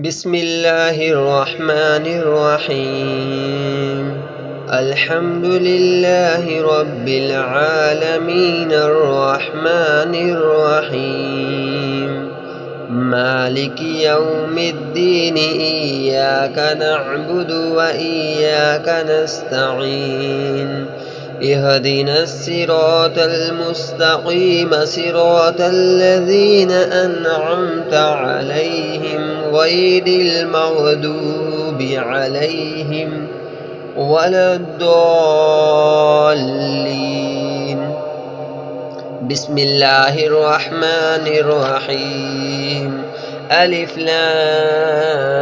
بسم الله الرحمن الرحيم. الحمد لله رب العالمين الرحمن الرحيم مالك يوم الدين إياك نعبد وإياك نستعين اهدنا الصراط المستقيم صراط الذين أنعمت عليهم غير المغضوب عليهم ولا الضالين. بسم الله الرحمن الرحيم. ألف لام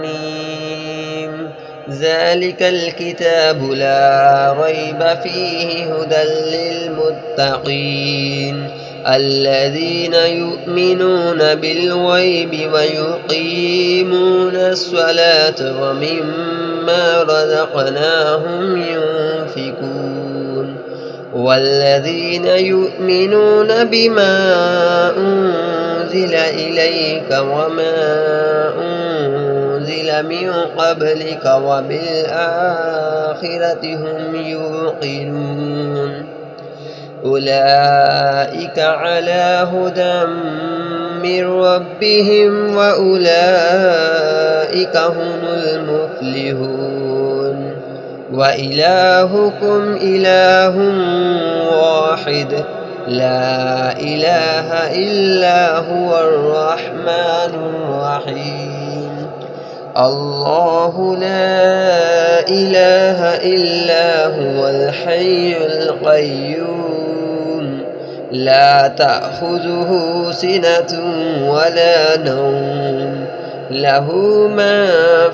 ميم. ذلك الكتاب لا ريب فيه هدى للمتقين الذين يؤمنون بالغيب ويقيمون الصلاة ومما رزقناهم ينفقون والذين يؤمنون بما أنزل إليك وما أنزل من قبلك وبالآخرة هم يوقنون أولئك على هدى من ربهم وأولئك هم المفلحون. وإلهكم إله واحد لا إله إلا هو الرحمن الرحيم. الله لا إله إلا هو الحي القيوم لا تأخذه سنة ولا نوم له ما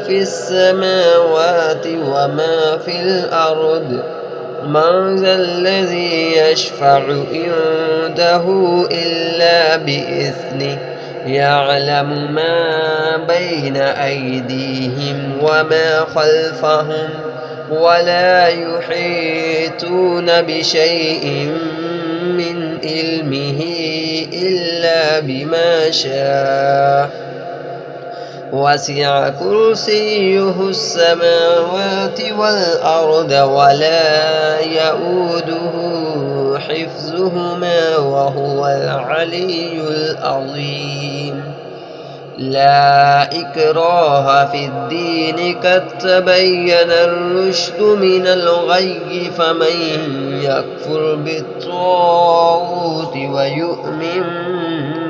في السماوات وما في الأرض من ذا الذي يشفع عنده إلا بإذنه يعلم ما بين أيديهم وما خلفهم ولا يحيطون بشيء من علمه إلا بما شاء وسع كرسيه السماوات والأرض ولا يؤوده حفظهما وهو العلي العظيم. لا إكراه في الدين قد تبين الرشد من الغي فمن يكفر بالطاغوت ويؤمن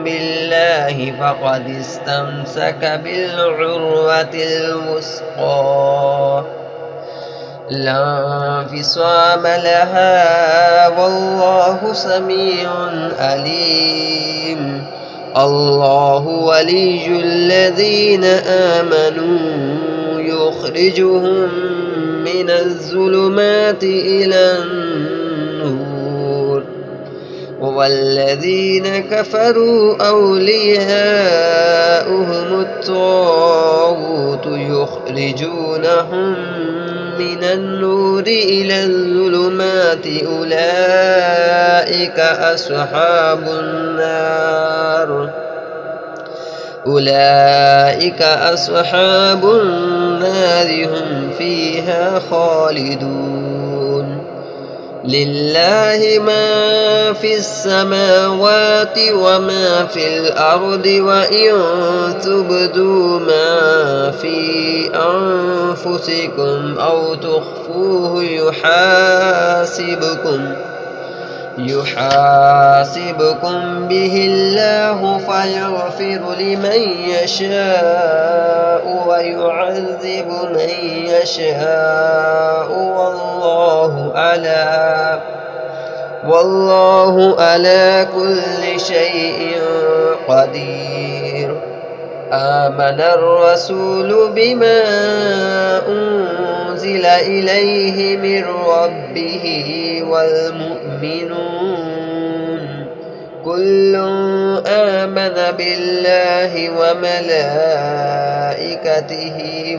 بالله فقد استمسك بالعروة الوثقى لا انفصام لها والله سميع عليم. الله ولي الذين آمنوا يخرجهم من الظلمات إلى النور والذين كفروا أولياؤهم الطاغوت يخرجونهم من النور إلى الظلمات أولئك أصحاب النار هم فيها خالدون. لله ما في السماوات وما في الأرض وإن تبدوا ما في أنفسكم أو تخفوه يحاسبكم به الله فيغفر لمن يشاء ويعذب من يشاء والله على كل شيء قدير. آمن الرسول بما أنزل إليه من ربه والمؤمنون كل آمن بالله وملائكته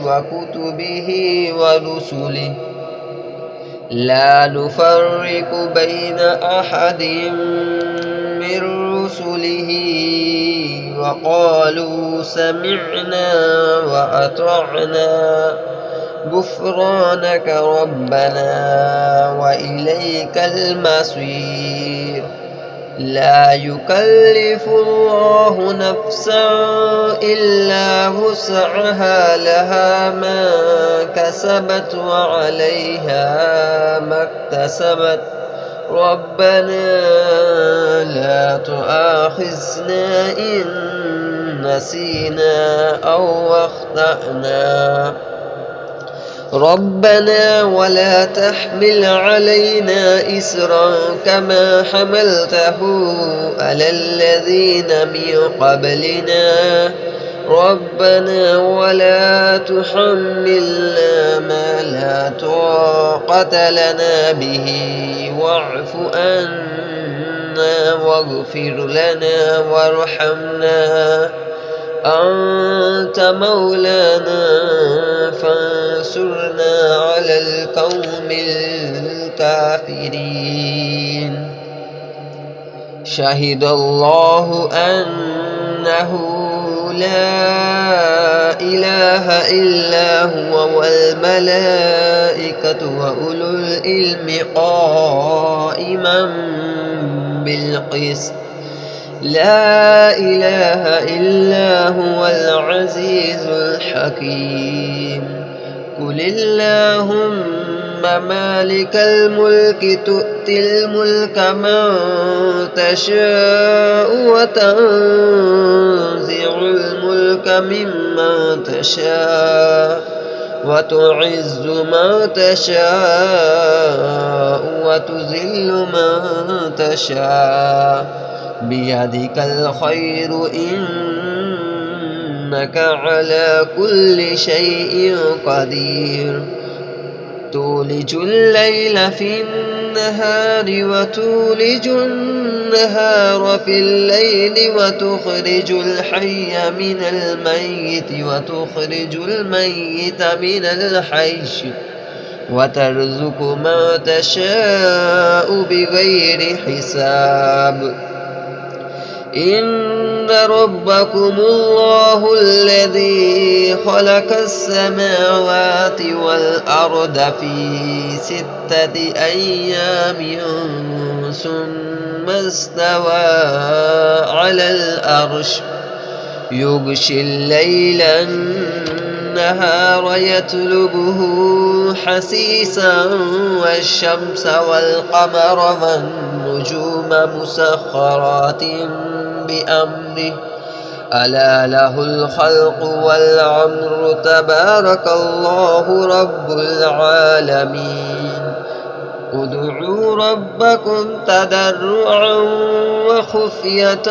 وكتبه ورسله لا نفرق بين أحد من رسله وقالوا سمعنا وأطعنا غفرانك ربنا وإليك المصير. لا يكلف الله نفسا إلا وسعها، لها ما كسبت وعليها ما اكتسبت. ربنا لا تؤاخذنا إن نسينا أو أخطأنا. ربنا ولا تحمل علينا إسرا كما حملته على الذين من قبلنا. ربنا ولا تحملنا ما لا طاقة لنا به واعف عنا واغفر لنا وارحمنا أنت مولانا فانصرنا على القوم الكافرين. شهد الله أنه لا إله إلا هو والملائكة وأولو العلم قائما بالقسط. لا إله إلا هو العزيز الحكيم. قل اللهم مالك الملك تؤتي الملك من تشاء وتنزع الملك ممن تشاء وتعز من تشاء وتذل من تشاء بيدك الخير إنك على كل شيء قدير. تولج الليل في النهار وتولج النهار في الليل وتخرج الحي من الميت وتخرج الميت من الحي وترزق ما تشاء بغير حساب. إن ربكم الله الذي خلق السماوات والأرض في 6 أيام ثم استوى على العرش يغشي الليل النهار يطلبه حثيثا والشمس والقمر والنجوم مسخرات بأمره ألا له الخلق والأمر تبارك الله رب العالمين. ادعوا ربكم تضرعا وخفية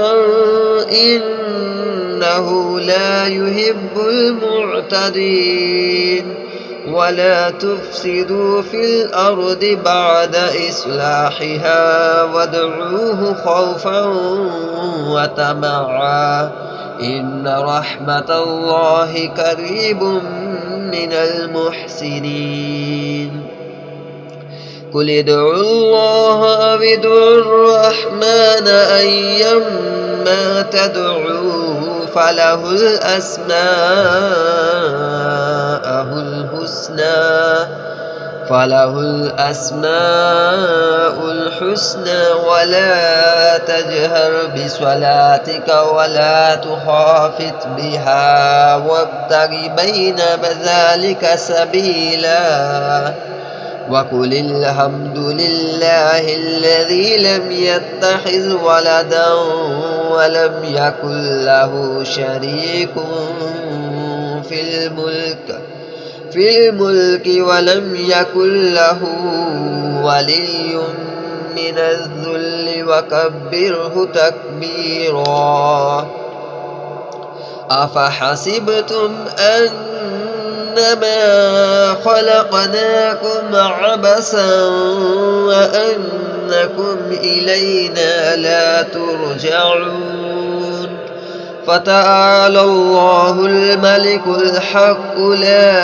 إنه لا يحب المعتدين. ولا تفسدوا في الأرض بعد إصلاحها وادعوه خوفا وطمعا إن رحمة الله قريب من المحسنين. قل ادعوا الله أو ادعوا الرحمن أيما تدعوه فله الأسماء الحسنى ولا تجهر بصلاتك ولا تخافت بها وابتغ بين ذلك سبيلا. وقل الحمد لله الذي لم يتخذ ولدا ولم يكن له شريك في الملك ولم يكن له ولي من الذل وكبره تكبيرا. أفحسبتم أنما خلقناكم عبثا وأنكم إلينا لا ترجعون. فتعالى الله الملك الحق لا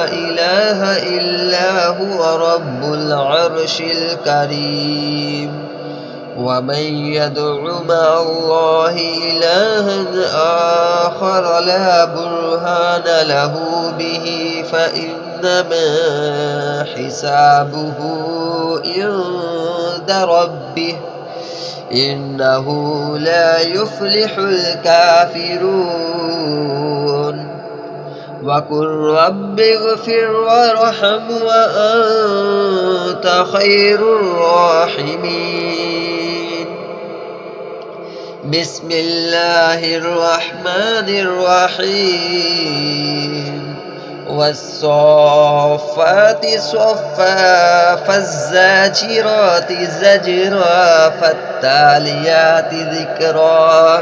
إله إلا هو رب العرش الكريم. ومن يدع مع الله إلها آخر لا برهان له به فإنما حسابه عند ربه إنه لا يفلح الكافرون وقل رب اغفر وارحم وأنت خير الراحمين بسم الله الرحمن الرحيم والصافات صفا فالزاجرات زجرا فالتاليات ذكرا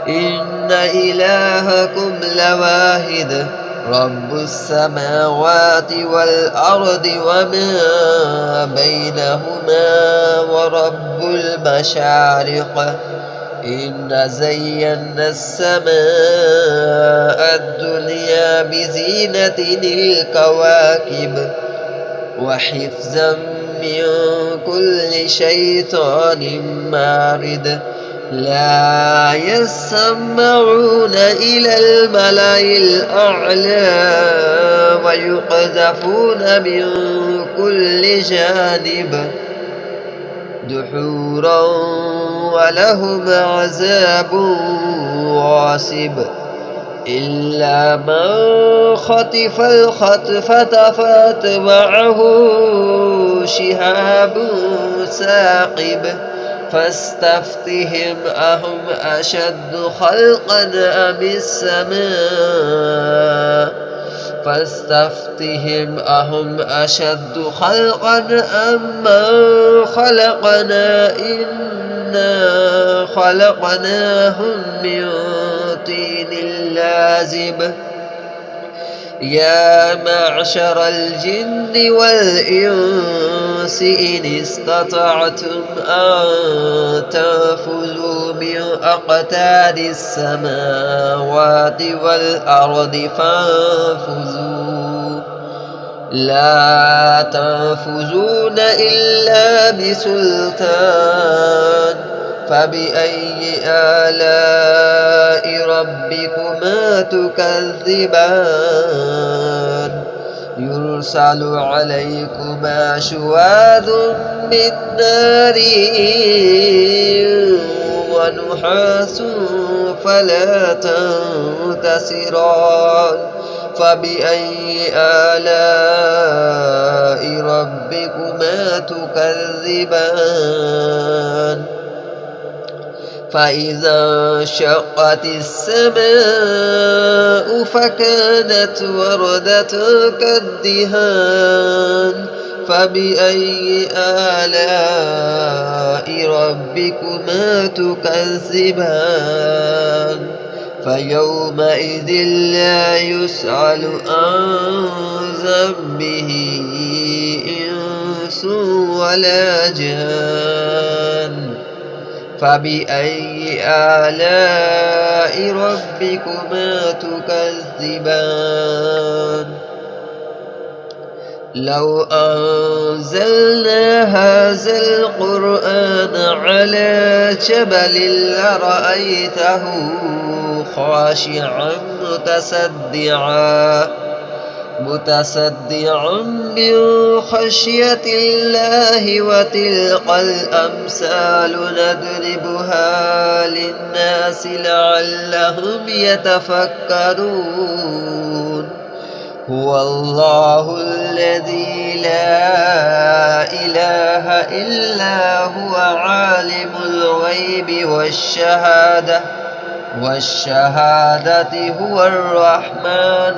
إن إلهكم لواحد رب السماوات والأرض وما بينهما ورب المشارق إن زينا السماء الدنيا بزينة الكواكب وحفظا من كل شيطان مارد لا يسمعون إلى الملأ الأعلى ويقذفون من كل جانب دحورا ولهم عذاب واصب إلا من خطف الخطفة فاتبعه شهاب ثاقب فاستفتهم أهم أشد خلقا أم السماء فاستفتهم أهم أشد خلقا أم من خلقنا إنا خلقناهم من طين لازب يا معشر الجن والإنس إن استطعتم أن تنفذوا من أقطار السماوات والأرض فانفذوا لا تنفذون إلا بسلطان فبأي آلاء ربكما تكذبان يرسل عليكما شواظ من نار ونحاس فلا تنتصران فبأي آلاء ربكما تكذبان فإذا انشقت السماء فكانت وردة كالدهان فبأي آلاء ربكما تكذبان فيومئذ لا يسأل عن ذنبه إنس ولا جان فبأي آلاء ربكما تكذبان لو أنزلنا هذا القرآن على جبل لرأيته خاشعا متصدعا من خشية الله وتلك الأمثال نضربها للناس لعلهم يتفكرون هو الله الذي لا إله إلا هو عالم الغيب والشهادة هو الرحمن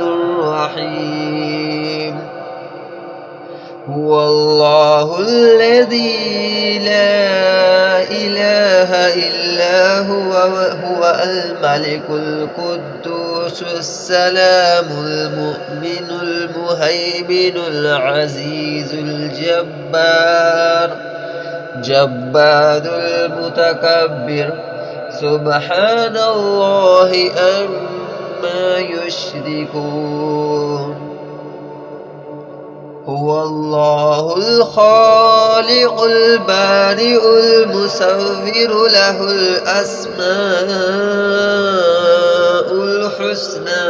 الرحيم هو الله الذي لا إله إلا هو الملك القدوس السلام المؤمن المهيمن العزيز جبار المتكبر سبحان الله أما يشركون هو الله الخالق البارئ المصور له الأسماء الحسنى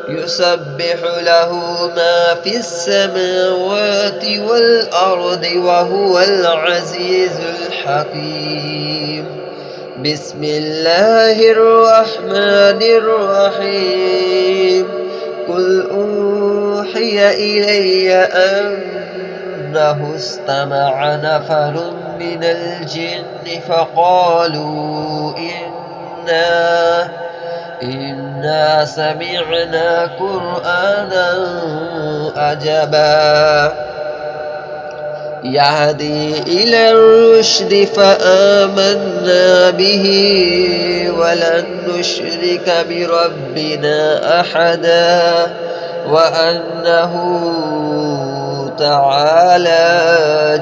يسبح له ما في السماوات والأرض وهو العزيز الحكيم. بسم الله الرحمن الرحيم. قل أوحي إلي أنه استمع نفر من الجن فقالوا إنا سمعنا قرآنا عجبا يهدي إلى الرشد فآمنا به ولن نشرك بربنا أحدا وأنه تعالى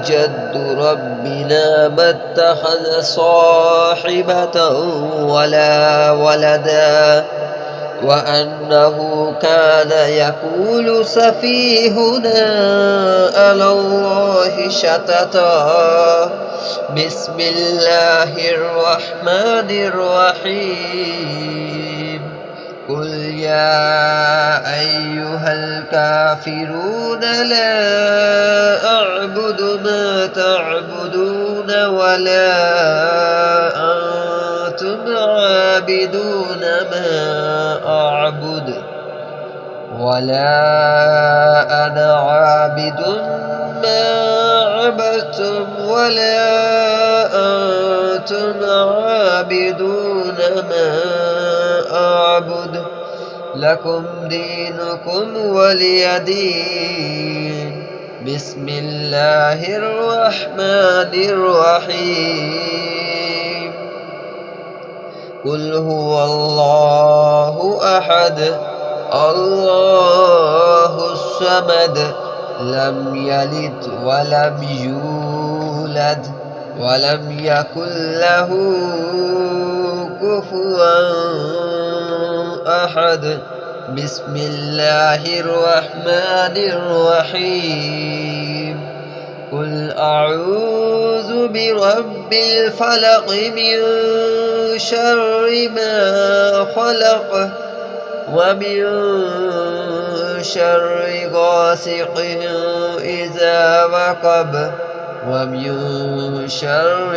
جد ربنا ما اتخذ صاحبة ولا ولدا وأنه كان يقول سفيهنا على الله شططا. بسم الله الرحمن الرحيم. قل يا أيها الكافرون لا أعبد ما تعبدون ولا أنتم عابدون ما أعبد ولا أنا عابد ما عبدتم ولا أنتم عابدون ما أعبد لكم دينكم ولي دين. بسم الله الرحمن الرحيم. قل هو الله أحد الله الصمد لم يلد ولم يولد ولم يكن له كفوا أحد. بسم الله الرحمن الرحيم. قل أعوذ برب الفلق من شر ما خلق ومن شر غاسق إذا وقب ومن شر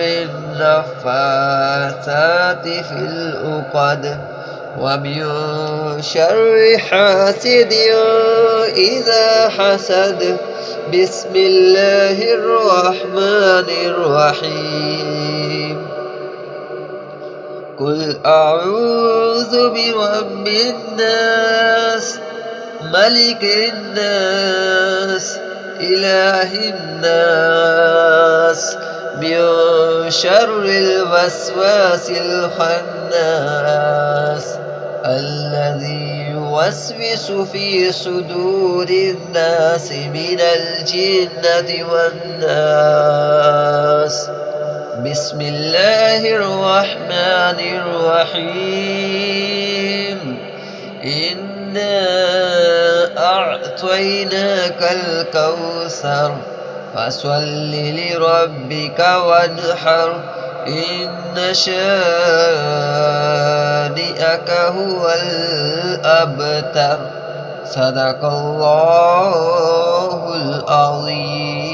النفاثات في العقد ومن شر حاسد إذا حسد. بسم الله الرحمن الرحيم. قل أعوذ برب الناس ملك الناس إله الناس من شر الوسواس الخناس الذي يوسوس في صدور الناس من الجنة والناس. بسم الله الرحمن الرحيم. إنا أعطيناك الكوثر فصل لربك وانحر إن شانئك هو الأبتر. صدق الله العظيم.